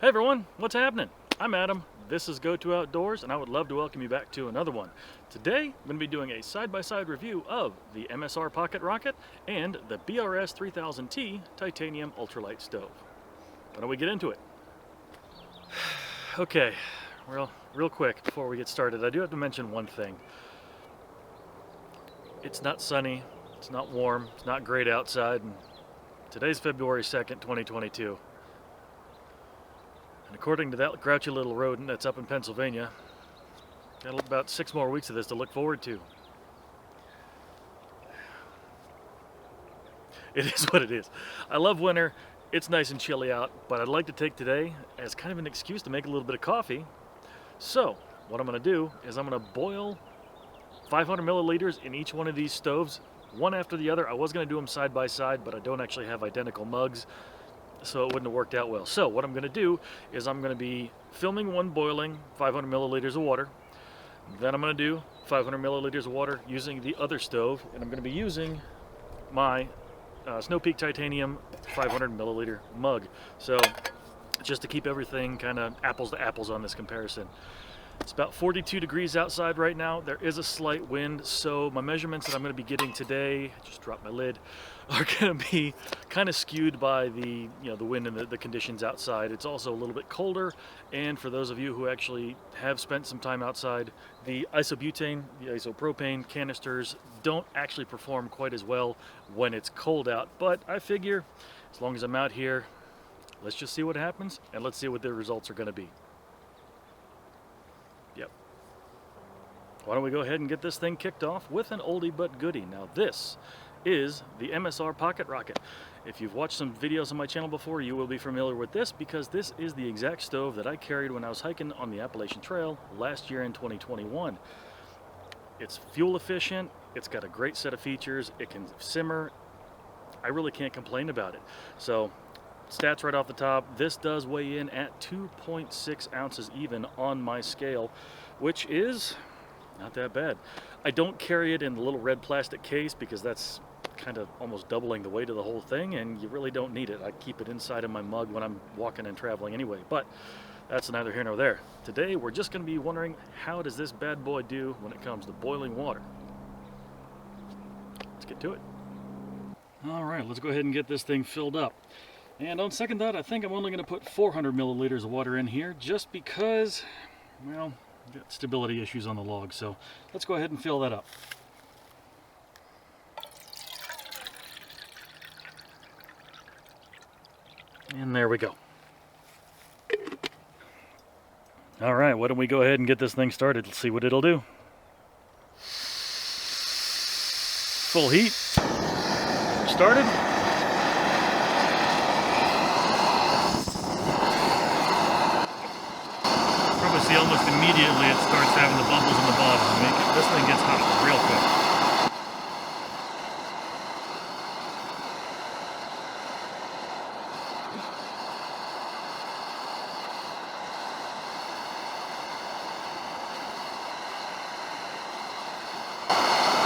Hey everyone, what's happening? I'm Adam, this is Go To Outdoors, and I would love to welcome you back to another one. Today, I'm going to be doing a side-by-side review of the MSR Pocket Rocket and the BRS 3000T titanium ultralight stove. Why don't we get into it? Okay, real quick before we get started, I do have to mention one thing. It's not sunny, it's not warm, it's not great outside, and today's February 2nd, 2022. And according to that grouchy little rodent that's up in Pennsylvania, got about 6 more weeks of this to look forward to. It is what it is. I love winter. It's nice and chilly out, but I'd like to take today as kind of an excuse to make a little bit of coffee. So what I'm going to do is I'm going to boil 500 milliliters in each one of these stoves, one after the other. I was going to do them side by side, but I don't actually have identical mugs, so it wouldn't have worked out well. So what I'm going to do is I'm going to be filming one boiling 500 milliliters of water. Then I'm going to do 500 milliliters of water using the other stove, and I'm going to be using my Snow Peak Titanium 500 milliliter mug. So just to keep everything kind of apples to apples on this comparison. It's about 42 degrees outside right now. There is a slight wind, so my measurements that I'm going to be getting today, just dropped my lid, are going to be kind of skewed by the wind and the conditions outside. It's also a little bit colder, and for those of you who actually have spent some time outside, the isobutane, the isopropane canisters don't actually perform quite as well when it's cold out. But I figure as long as I'm out here, let's just see what happens, and let's see what the results are going to be. Yep. Why don't we go ahead and get this thing kicked off with an oldie but goodie. Now this is the MSR Pocket Rocket. If you've watched some videos on my channel before, you will be familiar with this because this is the exact stove that I carried when I was hiking on the Appalachian Trail last year in 2021. It's fuel efficient, it's got a great set of features, it can simmer. I really can't complain about it. So stats right off the top, this does weigh in at 2.6 ounces even on my scale, which is not that bad. I don't carry it in the little red plastic case because that's kind of almost doubling the weight of the whole thing, and you really don't need it. I keep it inside of my mug when I'm walking and traveling anyway, but that's neither here nor there. Today we're just going to be wondering, how does this bad boy do when it comes to boiling water? Let's get to it. All right, let's go ahead and get this thing filled up. And on second thought, I think I'm only going to put 400 milliliters of water in here just because, well, I've got stability issues on the log. So let's go ahead and fill that up. And there we go. All right, why don't we go ahead and get this thing started? Let's see what it'll do. Full heat. Started. See, almost immediately it starts having the bubbles in the bottom. This thing gets hot real quick.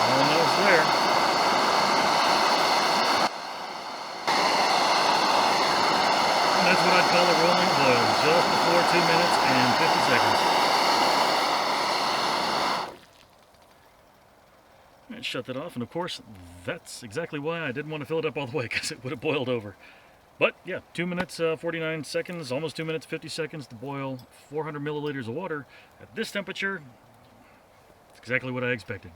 Almost there. And that's what I'd call a rolling boil, just before 2 minutes and 50 seconds. And shut that off, and of course, that's exactly why I didn't want to fill it up all the way, because it would have boiled over. But yeah, 2 minutes 49 seconds, almost 2 minutes 50 seconds to boil 400 milliliters of water at this temperature. It's exactly what I expected.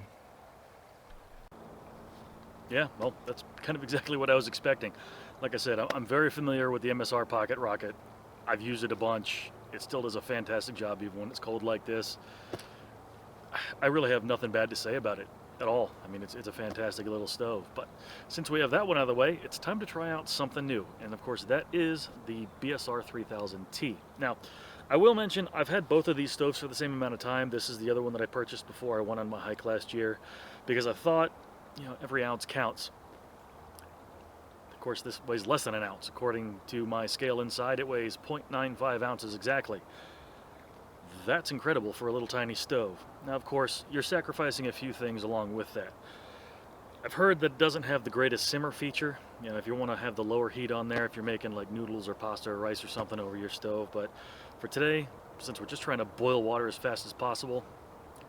Yeah, well, that's kind of exactly what I was expecting. Like I said, I'm very familiar with the MSR Pocket Rocket. I've used it a bunch. It still does a fantastic job even when it's cold like this. I really have nothing bad to say about it at all. I mean, it's a fantastic little stove. But since we have that one out of the way, it's time to try out something new. And of course, that is the BSR 3000T. Now, I will mention I've had both of these stoves for the same amount of time. This is the other one that I purchased before I went on my hike last year because I thought, every ounce counts. Of course, this weighs less than an ounce. According to my scale inside, it weighs 0.95 ounces exactly. That's incredible for a little tiny stove. Now, of course, you're sacrificing a few things along with that. I've heard that it doesn't have the greatest simmer feature. You know, if you want to have the lower heat on there, if you're making like noodles or pasta or rice or something over your stove. But for today, since we're just trying to boil water as fast as possible,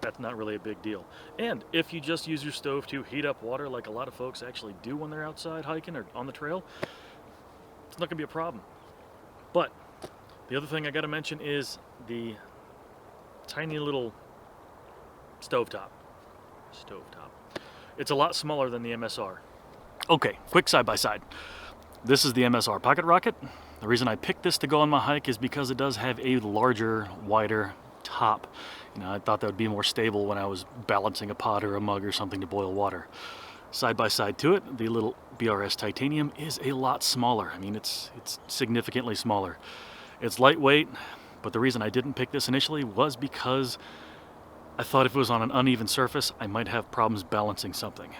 that's not really a big deal. And if you just use your stove to heat up water like a lot of folks actually do when they're outside hiking or on the trail, it's not gonna be a problem. But the other thing I gotta mention is the tiny little stovetop. It's a lot smaller than the MSR. Okay, quick side-by-side. This is the MSR Pocket Rocket. The reason I picked this to go on my hike is because it does have a larger, wider top. You know, I thought that would be more stable when I was balancing a pot or a mug or something to boil water. Side by side to it, the little BRS Titanium is a lot smaller. I mean, it's significantly smaller. It's lightweight, but the reason I didn't pick this initially was because I thought if it was on an uneven surface, I might have problems balancing something.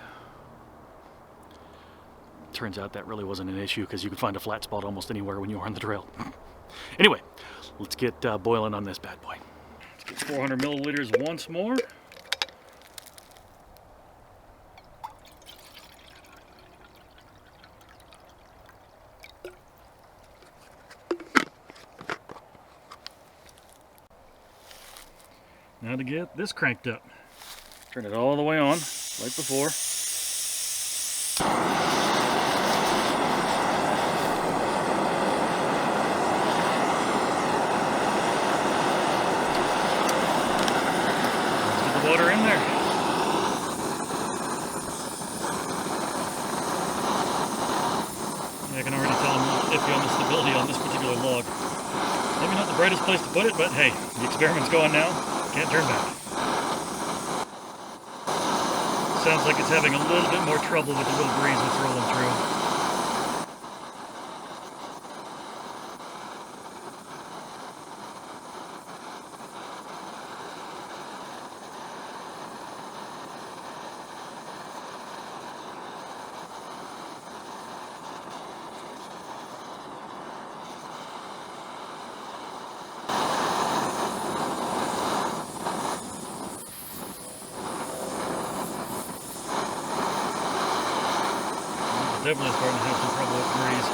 Turns out that really wasn't an issue because you could find a flat spot almost anywhere when you were on the trail. Anyway, let's get boiling on this bad boy. Let's get 400 milliliters once more. Now to get this cranked up. Turn it all the way on, like before. Let's get the water in there. Yeah, I can already tell I'm a little iffy on the stability on this particular log. Maybe not the brightest place to put it, but hey, the experiment's going now. Can't turn back. Sounds like it's having a little bit more trouble with the little breeze that's rolling through. Definitely starting to have some trouble with breeze.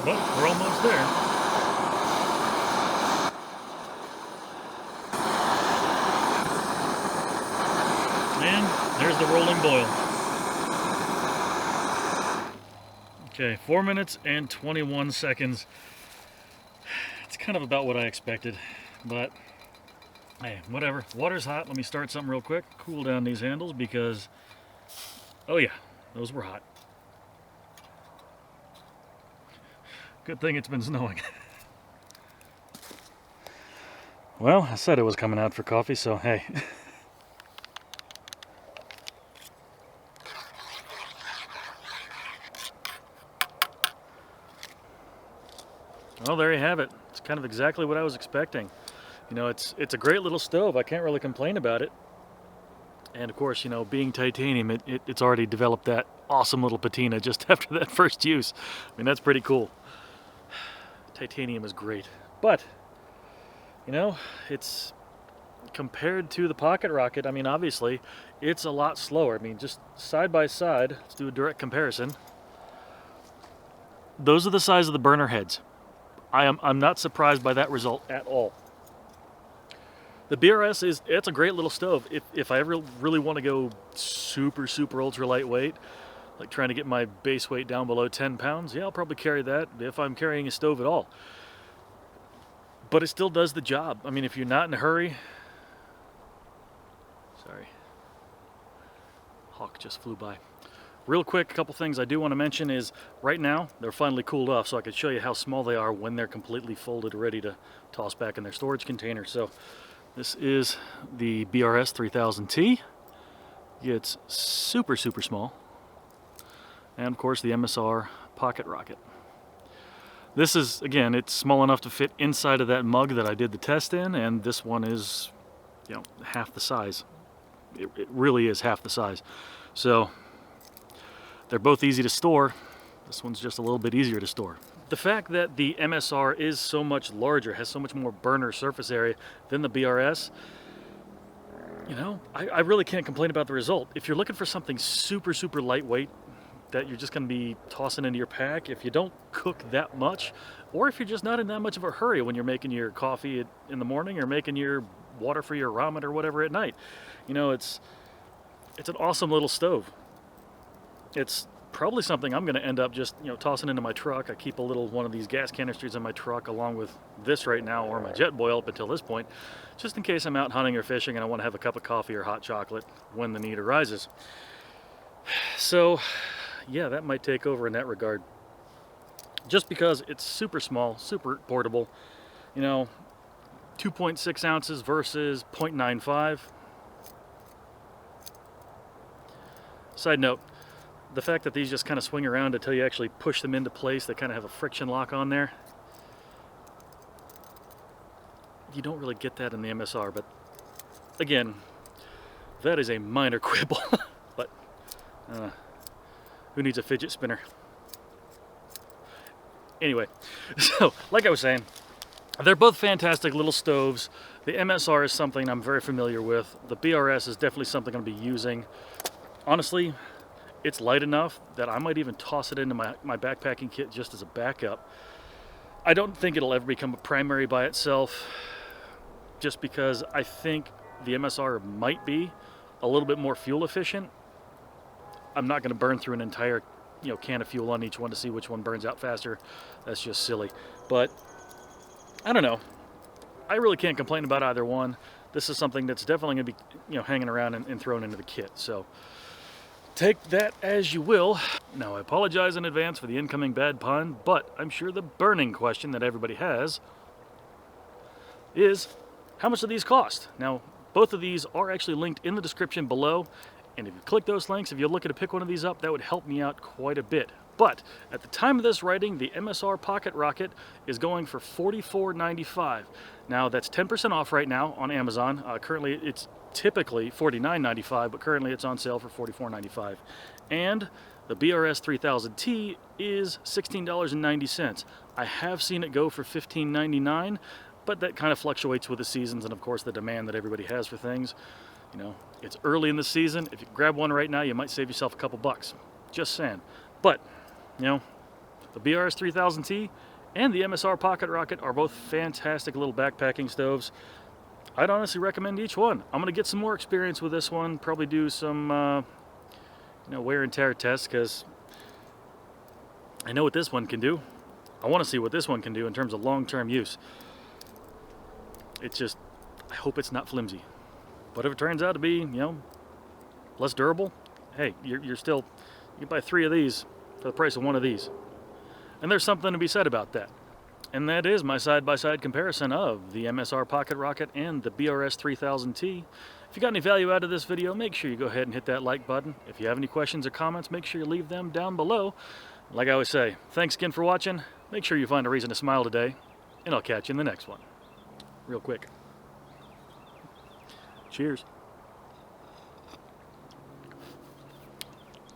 But we're almost there. And there's the rolling boil. Okay, 4 minutes and 21 seconds. It's kind of about what I expected, but hey, whatever. Water's hot. Let me start something real quick. Cool down these handles because, oh yeah, those were hot. Good thing it's been snowing. Well, I said it was coming out for coffee, so hey. Well, there you have it. It's kind of exactly what I was expecting. You know, it's a great little stove. I can't really complain about it. And of course, you know, being titanium, it's already developed that awesome little patina just after that first use. I mean, that's pretty cool. Titanium is great. But, you know, it's compared to the Pocket Rocket, I mean, obviously, it's a lot slower. I mean, just side by side, let's do a direct comparison. Those are the size of the burner heads. I'm not surprised by that result at all. The BRS it's a great little stove. If I ever really want to go super ultra lightweight, like trying to get my base weight down below 10 pounds, yeah, I'll probably carry that if I'm carrying a stove at all. But it still does the job. I mean, if you're not in a hurry, sorry, hawk just flew by. Real quick, a couple things I do want to mention is right now they're finally cooled off, so I can show you how small they are when they're completely folded, ready to toss back in their storage container. So this is the BRS 3000T. It's super small. And of course the MSR Pocket Rocket. This is, again, it's small enough to fit inside of that mug that I did the test in, and this one is, you know, half the size. It really is half the size. So they're both easy to store. This one's just a little bit easier to store. The fact that the MSR is so much larger, has so much more burner surface area than the BRS, you know, I really can't complain about the result. If you're looking for something super, super lightweight that you're just going to be tossing into your pack, if you don't cook that much, or if you're just not in that much of a hurry when you're making your coffee in the morning or making your water for your ramen or whatever at night, you know, it's an awesome little stove. It's probably something I'm going to end up just, you know, tossing into my truck. I keep a little one of these gas canisters in my truck along with this right now, or my jet boil up until this point, just in case I'm out hunting or fishing and I want to have a cup of coffee or hot chocolate when the need arises. So yeah, that might take over in that regard, just because it's super small, super portable. You know, 2.6 ounces versus 0.95. Side note, the fact that these just kind of swing around until you actually push them into place, they kind of have a friction lock on there. You don't really get that in the MSR, but again, that is a minor quibble. But who needs a fidget spinner? Anyway, so like I was saying, they're both fantastic little stoves. The MSR is something I'm very familiar with. The BRS is definitely something I'm going to be using. Honestly, it's light enough that I might even toss it into my backpacking kit just as a backup. I don't think it'll ever become a primary by itself, just because I think the MSR might be a little bit more fuel efficient. I'm not going to burn through an entire, you know, can of fuel on each one to see which one burns out faster. That's just silly. But I don't know. I really can't complain about either one. This is something that's definitely going to be, you know, hanging around and thrown into the kit. So take that as you will. Now, I apologize in advance for the incoming bad pun, but I'm sure the burning question that everybody has is, how much do these cost? Now, both of these are actually linked in the description below, and if you click those links, if you're looking to pick one of these up, that would help me out quite a bit. But at the time of this writing, the MSR Pocket Rocket is going for $44.95. Now, that's 10% off right now on Amazon. Currently, it's typically $49.95, but currently it's on sale for $44.95. And the BRS 3000T is $16.90. I have seen it go for $15.99, but that kind of fluctuates with the seasons and, of course, the demand that everybody has for things. You know, it's early in the season. If you grab one right now, you might save yourself a couple bucks. Just saying. But, you know, the BRS 3000T and the MSR Pocket Rocket are both fantastic little backpacking stoves. I'd honestly recommend each one. I'm going to get some more experience with this one, probably do some you know, wear and tear tests, because I know what this one can do. I want to see what this one can do in terms of long-term use. It's just, I hope it's not flimsy. But if it turns out to be, you know, less durable, hey, you're still, you can buy 3 of these for the price of 1 of these. And there's something to be said about that. And that is my side-by-side comparison of the MSR Pocket Rocket and the BRS 3000T. If you got any value out of this video, make sure you go ahead and hit that like button. If you have any questions or comments, make sure you leave them down below. Like I always say, thanks again for watching. Make sure you find a reason to smile today, and I'll catch you in the next one. Real quick. Cheers.